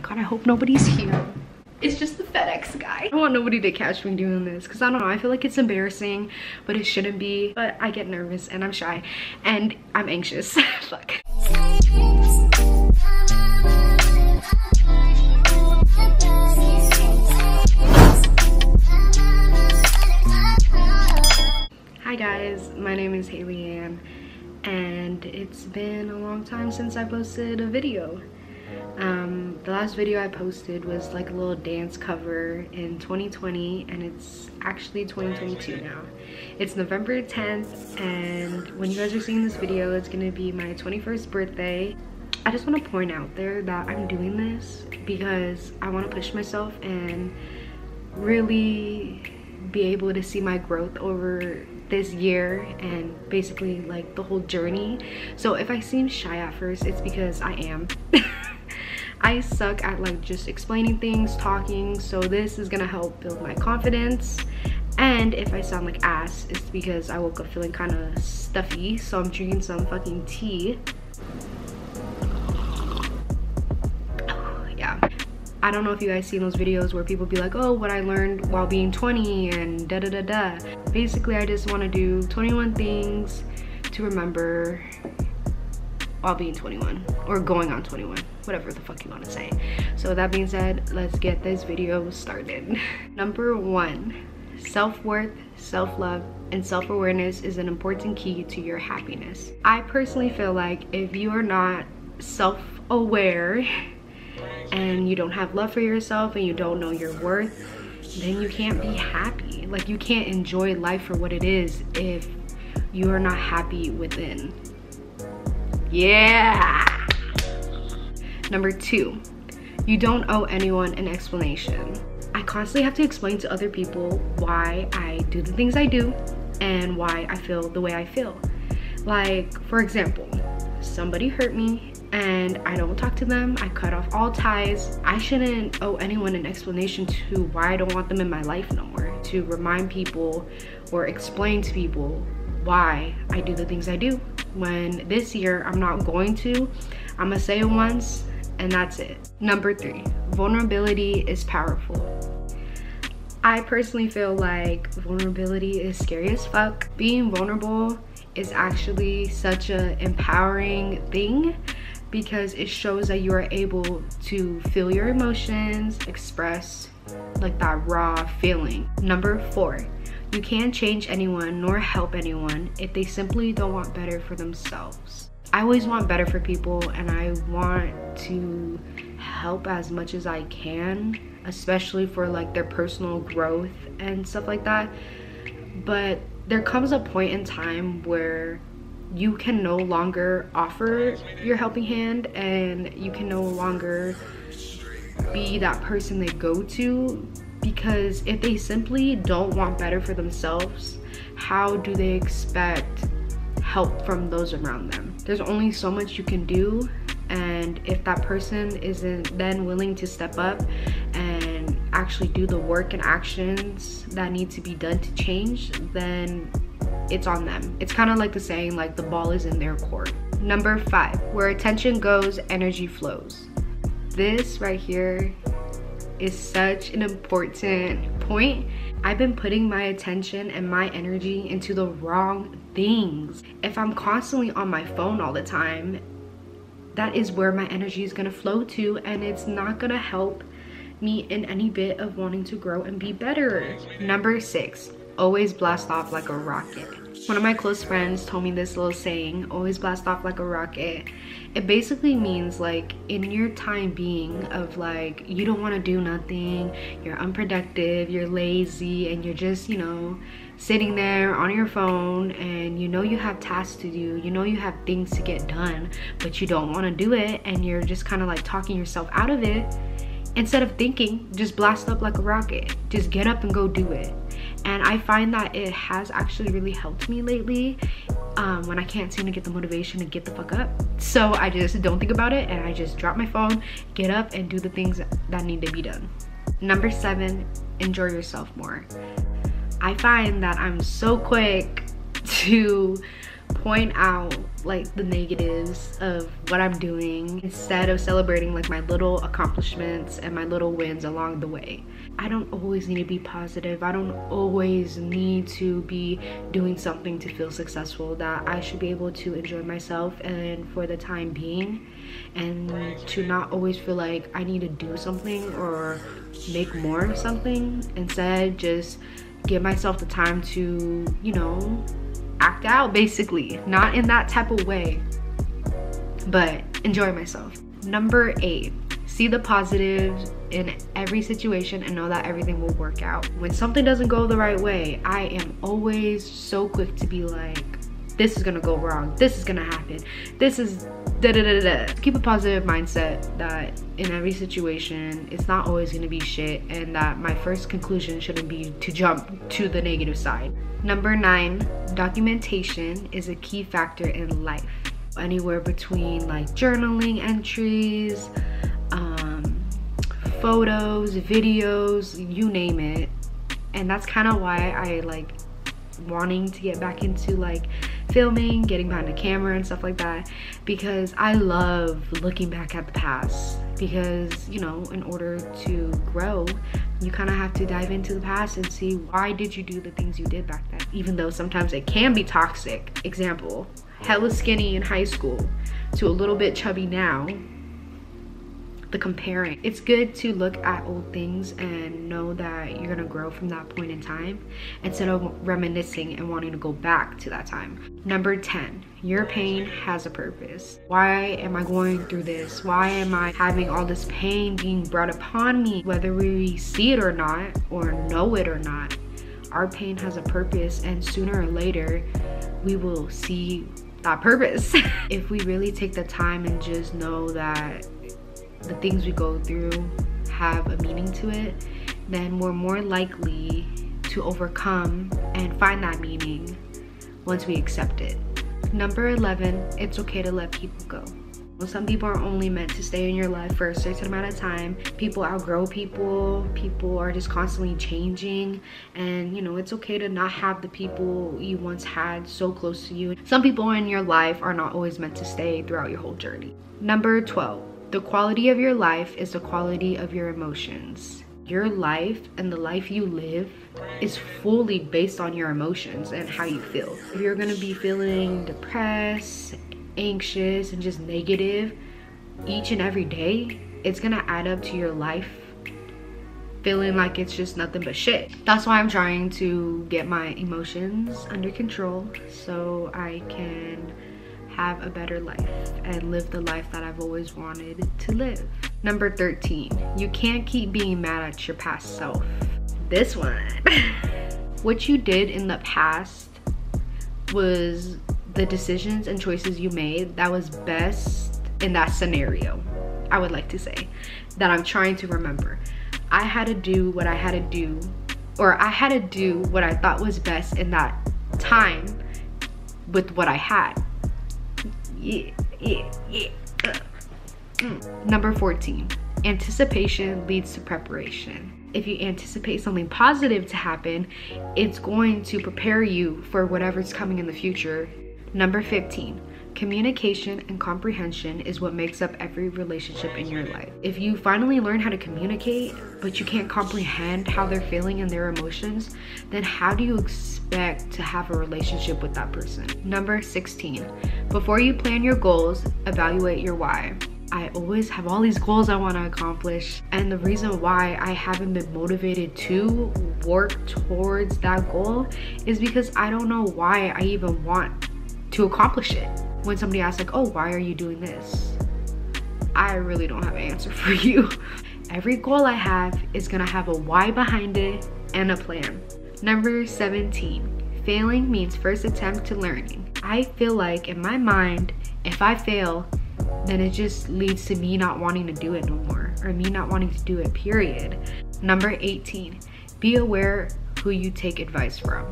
god, I hope nobody's here. It's just the FedEx guy. I don't want nobody to catch me doing this because I don't know, I feel like it's embarrassing, but it shouldn't be. But I get nervous and I'm shy and I'm anxious. Fuck. Hi guys, my name is Haley Ann and it's been a long time since I posted a video. The last video I posted was like a little dance cover in 2020 and it's actually 2022 now. It's November 10th and when you guys are seeing this video, it's gonna be my 21st birthday. I just want to point out there that I'm doing this because I want to push myself and really be able to see my growth over this year and basically like the whole journey. So if I seem shy at first, it's because I am. I suck at like just explaining things, talking, so this is gonna help build my confidence. And if I sound like ass, it's because I woke up feeling kind of stuffy, so I'm drinking some fucking tea. Yeah, I don't know if you guys seen those videos where people be like, oh, what I learned while being 20 and da da da da. Basically, I just want to do 21 things to remember while being 21 or going on 21, whatever the fuck you want to say. So with that being said, let's get this video started. Number 1, self-worth, self-love, and self-awareness is an important key to your happiness. I personally feel like if you are not self-aware and you don't have love for yourself and you don't know your worth, then you can't be happy. Like, you can't enjoy life for what it is if you are not happy within. Yeah. Number 2, you don't owe anyone an explanation. I constantly have to explain to other people why I do the things I do and why I feel the way I feel. Like, for example, somebody hurt me and I don't talk to them, I cut off all ties. I shouldn't owe anyone an explanation to why I don't want them in my life no more, to remind people or explain to people why I do the things I do. When this year I'm not going to, I'm gonna say it once and that's it. Number 3, vulnerability is powerful. I personally feel like vulnerability is scary as fuck. Being vulnerable is actually such an empowering thing because it shows that you are able to feel your emotions, express like that raw feeling. Number 4, you can't change anyone nor help anyone if they simply don't want better for themselves. I always want better for people and I want to help as much as I can, especially for like their personal growth and stuff like that. But there comes a point in time where you can no longer offer your helping hand and you can no longer be that person they go to, because if they simply don't want better for themselves, how do they expect help from those around them? There's only so much you can do, and if that person isn't then willing to step up and actually do the work and actions that need to be done to change, then it's on them. It's kind of like the saying, like, the ball is in their court. Number 5, where attention goes, energy flows. This right here is such an important point. I've been putting my attention and my energy into the wrong things. If I'm constantly on my phone all the time, that is where my energy is gonna flow to, and it's not gonna help me in any bit of wanting to grow and be better. Number 6, always blast off like a rocket. One of my close friends told me this little saying, always blast off like a rocket. It basically means, like, in your time being of like, you don't want to do nothing, you're unproductive, you're lazy, and you're just, you know, sitting there on your phone, and you know you have tasks to do, you know you have things to get done, but you don't want to do it, and you're just kind of like talking yourself out of it. Instead of thinking, just blast up like a rocket. Just get up and go do it. And I find that it has actually really helped me lately when I can't seem to get the motivation to get the fuck up. So I just don't think about it and I just drop my phone, get up, and do the things that need to be done. Number 7, enjoy yourself more. I find that I'm so quick to point out like the negatives of what I'm doing instead of celebrating like my little accomplishments and my little wins along the way. I don't always need to be positive. I don't always need to be doing something to feel successful. That I should be able to enjoy myself and for the time being, and to not always feel like I need to do something or make more of something. Instead, just give myself the time to, you know, act out, basically. Not in that type of way, but enjoy myself. Number 8, see the positives in every situation and know that everything will work out. When something doesn't go the right way, I am always so quick to be like, this is gonna go wrong, this is gonna happen, this is da-da-da-da. Keep a positive mindset that in every situation, it's not always gonna be shit, and that my first conclusion shouldn't be to jump to the negative side. Number 9, documentation is a key factor in life. Anywhere between like journaling entries, photos, videos, you name it. And that's kind of why I like wanting to get back into like filming, getting behind the camera and stuff like that, because I love looking back at the past. Because, you know, in order to grow, you kind of have to dive into the past and see, why did you do the things you did back then, even though sometimes it can be toxic. Example, hella skinny in high school to a little bit chubby now. The comparing. It's good to look at old things and know that you're gonna grow from that point in time, instead of reminiscing and wanting to go back to that time. Number 10, your pain has a purpose. Why am I going through this? Why am I having all this pain being brought upon me? Whether we see it or not, or know it or not, our pain has a purpose, and sooner or later we will see that purpose. If we really take the time and just know that the things we go through have a meaning to it, then we're more likely to overcome and find that meaning once we accept it. Number 11, it's okay to let people go. Some people are only meant to stay in your life for a certain amount of time. People outgrow people. People are just constantly changing, and you know, it's okay to not have the people you once had so close to you. Some people in your life are not always meant to stay throughout your whole journey. Number 12, the quality of your life is the quality of your emotions. Your life and the life you live is fully based on your emotions and how you feel. If you're gonna be feeling depressed, anxious, and just negative each and every day, it's gonna add up to your life feeling like it's just nothing but shit. That's why I'm trying to get my emotions under control so I can have a better life and live the life that I've always wanted to live. Number 13, you can't keep being mad at your past self. This one. What you did in the past was the decisions and choices you made that was best in that scenario. I would like to say that I'm trying to remember. I had to do what I had to do, or I had to do what I thought was best in that time with what I had. Number 14, anticipation leads to preparation. If you anticipate something positive to happen, it's going to prepare you for whatever's coming in the future. Number 15, communication and comprehension is what makes up every relationship in your life. If you finally learn how to communicate, but you can't comprehend how they're feeling and their emotions, then how do you expect to have a relationship with that person? Number 16, before you plan your goals, evaluate your why. I always have all these goals I want to accomplish, and the reason why I haven't been motivated to work towards that goal is because I don't know why I even want to accomplish it. When somebody asks like, oh, why are you doing this? I really don't have an answer for you. Every goal I have is gonna have a why behind it and a plan. Number 17, failing means first attempt to learning. I feel like in my mind, if I fail, then it just leads to me not wanting to do it no more, or me not wanting to do it, period. Number 18, be aware who you take advice from.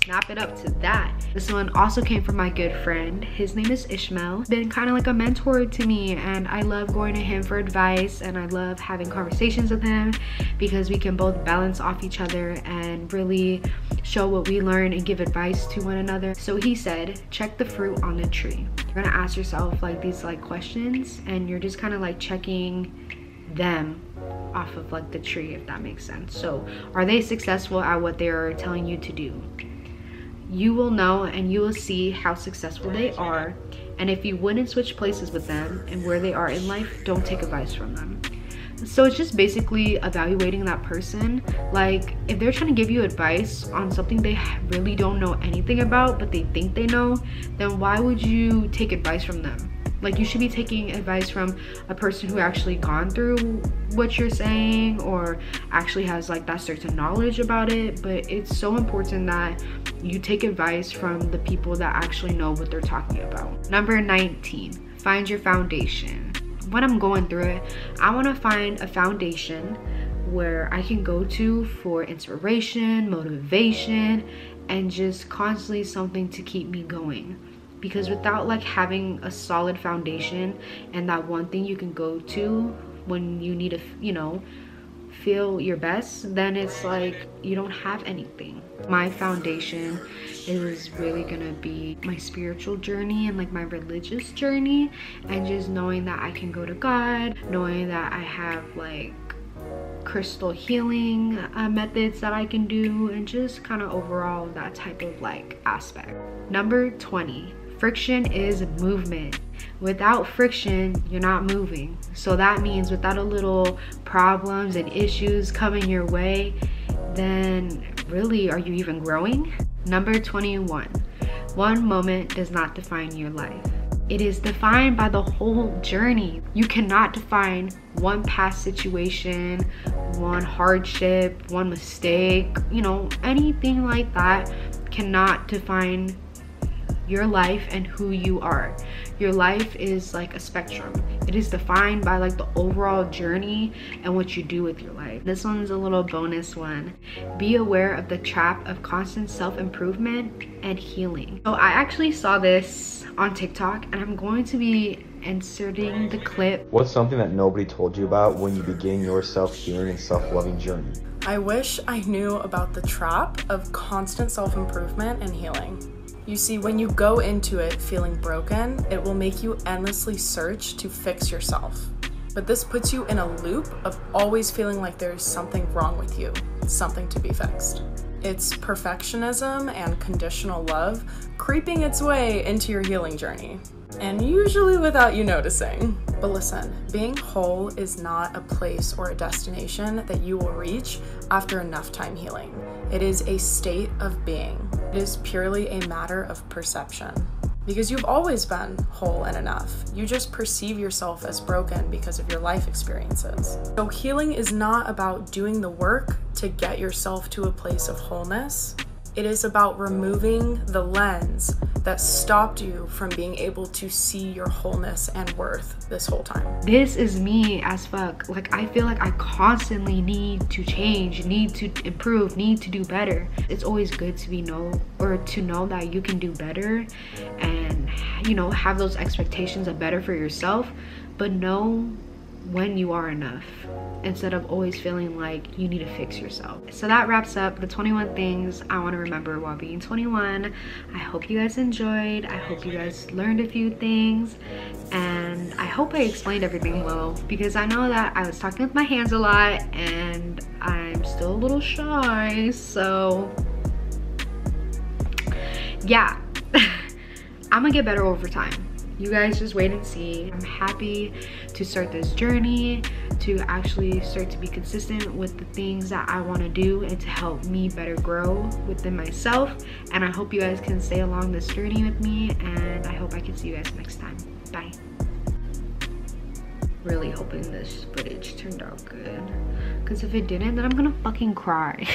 snap it up to that. This one also came from my good friend. His name is Ishmael. Been kind of like a mentor to me, and I love going to him for advice, and I love having conversations with him because we can both balance off each other and really show what we learn and give advice to one another. So he said, check the fruit on the tree. You're gonna ask yourself like these like questions, and you're just kind of like checking them off of like the tree, if that makes sense. So are they successful at what they are telling you to do? You will know and you will see how successful they are, and if you wouldn't switch places with them and where they are in life, don't take advice from them. So it's just basically evaluating that person. Like if they're trying to give you advice on something they really don't know anything about but they think they know, then why would you take advice from them? Like you should be taking advice from a person who actually gone through what you're saying or actually has like that certain knowledge about it. But it's so important that you take advice from the people that actually know what they're talking about. Number 19, find your foundation. When I'm going through it, I want to find a foundation where I can go to for inspiration, motivation, and just constantly something to keep me going. Because without like having a solid foundation and that one thing you can go to when you need to, you know, feel your best, then it's like you don't have anything. My foundation is really gonna be my spiritual journey and like my religious journey, and just knowing that I can go to God, knowing that I have like crystal healing methods that I can do, and just kind of overall that type of like aspect. Number 20, friction is movement. Without friction, you're not moving. So that means without a little problems and issues coming your way, then really, are you even growing? Number 21, one moment does not define your life. It is defined by the whole journey. You cannot define one past situation, one hardship, one mistake, you know, anything like that cannot define your life and who you are. Your life is like a spectrum. It is defined by like the overall journey and what you do with your life. This one's a little bonus one. Be aware of the trap of constant self-improvement and healing. So I actually saw this on TikTok, and I'm going to be inserting the clip. What's something that nobody told you about when you begin your self-healing and self-loving journey? I wish I knew about the trap of constant self-improvement and healing. You see, when you go into it feeling broken, it will make you endlessly search to fix yourself. But this puts you in a loop of always feeling like there's something wrong with you, something to be fixed. It's perfectionism and conditional love creeping its way into your healing journey, and usually without you noticing. But listen, being whole is not a place or a destination that you will reach after enough time healing. It is a state of being. It is purely a matter of perception. Because you've always been whole and enough. You just perceive yourself as broken because of your life experiences. So healing is not about doing the work to get yourself to a place of wholeness. It is about removing the lens that stopped you from being able to see your wholeness and worth this whole time. This is me as fuck. Like I feel like I constantly need to change, need to improve, need to do better. It's always good to know that you can do better, and you know, have those expectations of better for yourself, but know when you are enough, instead of always feeling like you need to fix yourself. So that wraps up the 21 things I want to remember while being 21. I hope you guys enjoyed. I hope you guys learned a few things, and I hope I explained everything well, because I know that I was talking with my hands a lot and I'm still a little shy. So yeah, I'm gonna get better over time. You guys just wait and see. I'm happy to start this journey, to actually start to be consistent with the things that I want to do and to help me better grow within myself. And I hope you guys can stay along this journey with me, and I hope I can see you guys next time. Bye. Really hoping this footage turned out good, because if it didn't, then I'm gonna fucking cry.